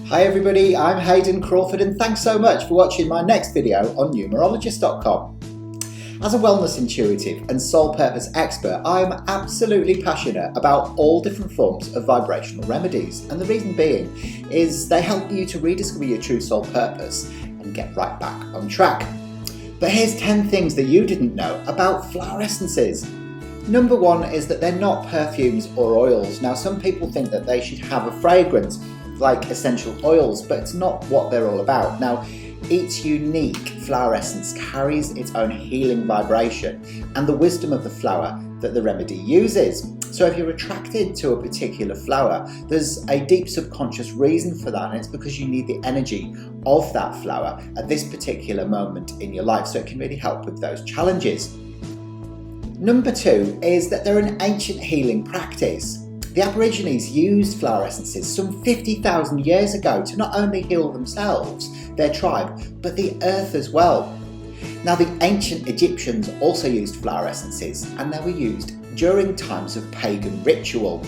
Hi everybody, I'm Hayden Crawford and thanks so much for watching my next video on numerologist.com. As a wellness intuitive and soul purpose expert, I'm absolutely passionate about all different forms of vibrational remedies, and the reason being is they help you to rediscover your true soul purpose and get right back on track. But here's 10 things that you didn't know about flower essences. Number 1 is that they're not perfumes or oils. Now, some people think that they should have a fragrance like essential oils, but it's not what they're all about. Now, each unique flower essence carries its own healing vibration and the wisdom of the flower that the remedy uses. So if you're attracted to a particular flower, there's a deep subconscious reason for that, and it's because you need the energy of that flower at this particular moment in your life, so it can really help with those challenges. Number 2 is that they're an ancient healing practice. The Aborigines used flower essences some 50,000 years ago to not only heal themselves, their tribe, but the earth as well. Now, the ancient Egyptians also used flower essences, and they were used during times of pagan ritual.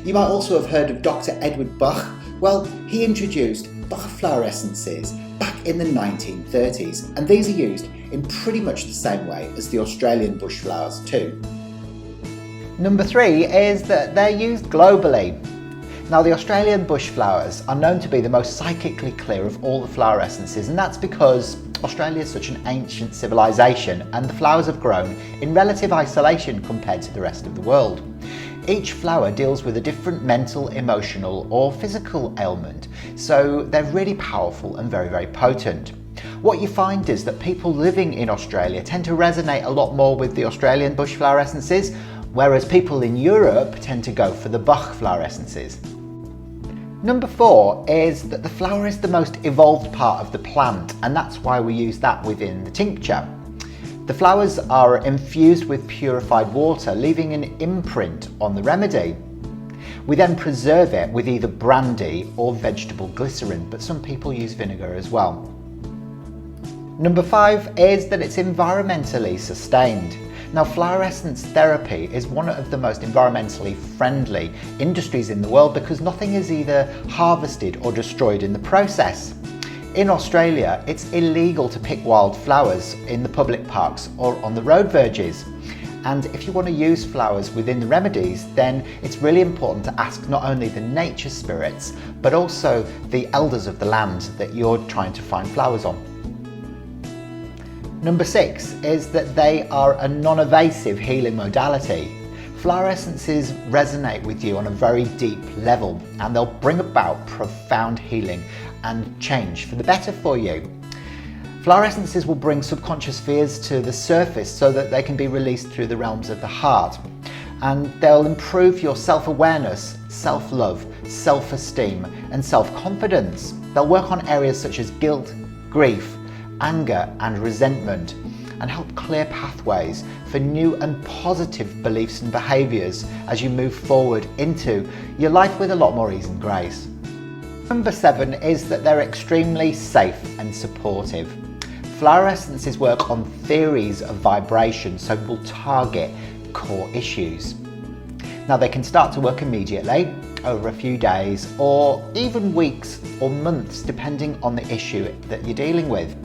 You might also have heard of Dr. Edward Bach. Well, he introduced Bach flower essences back in the 1930s, and these are used in pretty much the same way as the Australian bush flowers too. Number 3 is that they're used globally. Now, the Australian bush flowers are known to be the most psychically clear of all the flower essences, and that's because Australia is such an ancient civilization and the flowers have grown in relative isolation compared to the rest of the world. Each flower deals with a different mental, emotional or physical ailment, so they're really powerful and very, very potent. What you find is that people living in Australia tend to resonate a lot more with the Australian bush flower essences, whereas people in Europe tend to go for the Bach flower essences. Number 4 is that the flower is the most evolved part of the plant, and that's why we use that within the tincture. The flowers are infused with purified water, leaving an imprint on the remedy. We then preserve it with either brandy or vegetable glycerin, but some people use vinegar as well. Number 5 is that it's environmentally sustained. Now, flower essence therapy is one of the most environmentally friendly industries in the world because nothing is either harvested or destroyed in the process. In Australia, it's illegal to pick wild flowers in the public parks or on the road verges. And if you want to use flowers within the remedies, then it's really important to ask not only the nature spirits, but also the elders of the land that you're trying to find flowers on. Number 6 is that they are a non-invasive healing modality. Flower essences resonate with you on a very deep level, and they'll bring about profound healing and change for the better for you. Flower essences will bring subconscious fears to the surface so that they can be released through the realms of the heart, and they'll improve your self-awareness, self-love, self-esteem and self-confidence. They'll work on areas such as guilt, grief, anger and resentment, and help clear pathways for new and positive beliefs and behaviours as you move forward into your life with a lot more ease and grace. Number 7 is that they're extremely safe and supportive. Flower essences work on theories of vibration, so will target core issues. Now, they can start to work immediately, over a few days, or even weeks or months, depending on the issue that you're dealing with.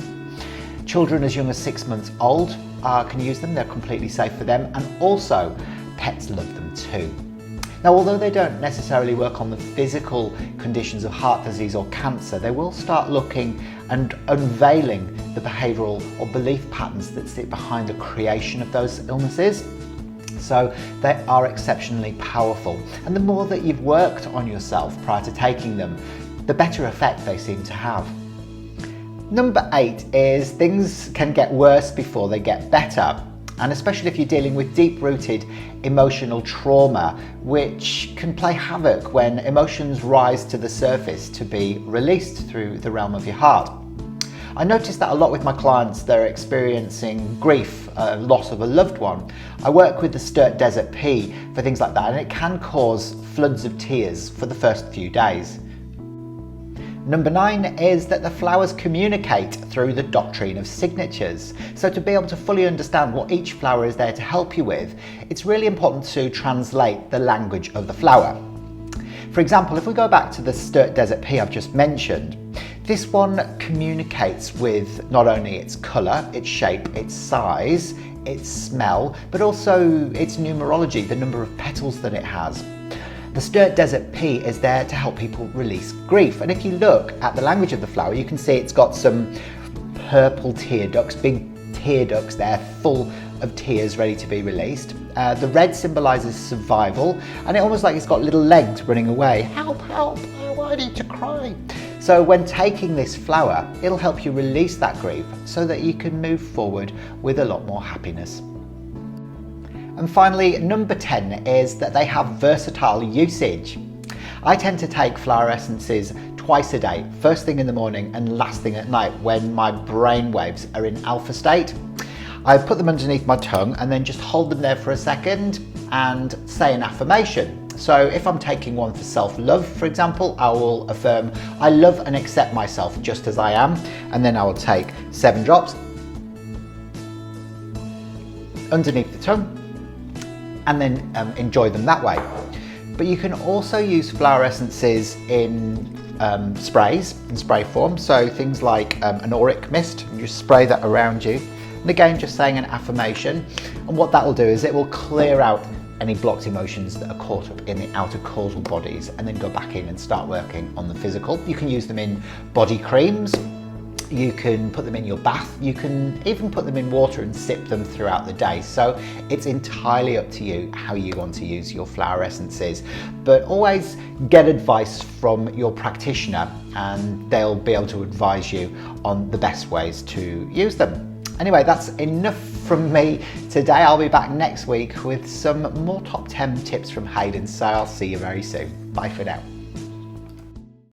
Children as young as 6 months old can use them, they're completely safe for them, and also pets love them too. Now, although they don't necessarily work on the physical conditions of heart disease or cancer, they will start looking and unveiling the behavioural or belief patterns that sit behind the creation of those illnesses. So they are exceptionally powerful, and the more that you've worked on yourself prior to taking them, the better effect they seem to have. Number 8 is things can get worse before they get better, and especially if you're dealing with deep-rooted emotional trauma, which can play havoc when emotions rise to the surface to be released through the realm of your heart. I notice that a lot with my clients. They're experiencing grief, loss of a loved one. I work with the Sturt Desert Pea for things like that, and it can cause floods of tears for the first few days. Number 9 is that the flowers communicate through the Doctrine of Signatures. So to be able to fully understand what each flower is there to help you with, it's really important to translate the language of the flower. For For example, if we go back to the Sturt Desert Pea I've just mentioned, this one communicates with not only its colour, its shape, its size, its smell, but also its numerology, the number of petals that it has. The Sturt Desert Pea is there to help people release grief, and if you look at the language of the flower, you can see it's got some purple tear ducts, big tear ducts there full of tears ready to be released. The red symbolises survival, and it almost like it's got little legs running away. Help, help, oh, I need to cry. So when taking this flower, it'll help you release that grief so that you can move forward with a lot more happiness. And finally, number 10 is that they have versatile usage. I tend to take flower essences twice a day, first thing in the morning and last thing at night when my brain waves are in alpha state. I put them underneath my tongue and then just hold them there for a second and say an affirmation. So if I'm taking one for self-love, for example, I will affirm, I love and accept myself just as I am, and then I will take 7 drops underneath the tongue and then enjoy them that way. But you can also use flower essences in sprays, in spray form, so things like an auric mist, and just spray that around you. And again, just saying an affirmation, and what that will do is it will clear out any blocked emotions that are caught up in the outer causal bodies and then go back in and start working on the physical. You can use them in body creams, you can put them in your bath, you can even put them in water and sip them throughout the day. So it's entirely up to you how you want to use your flower essences, but always get advice from your practitioner and they'll be able to advise you on the best ways to use them. Anyway, that's enough from me today. I'll be back next week with some more top 10 tips from Hayden, so I'll see you very soon. Bye for now.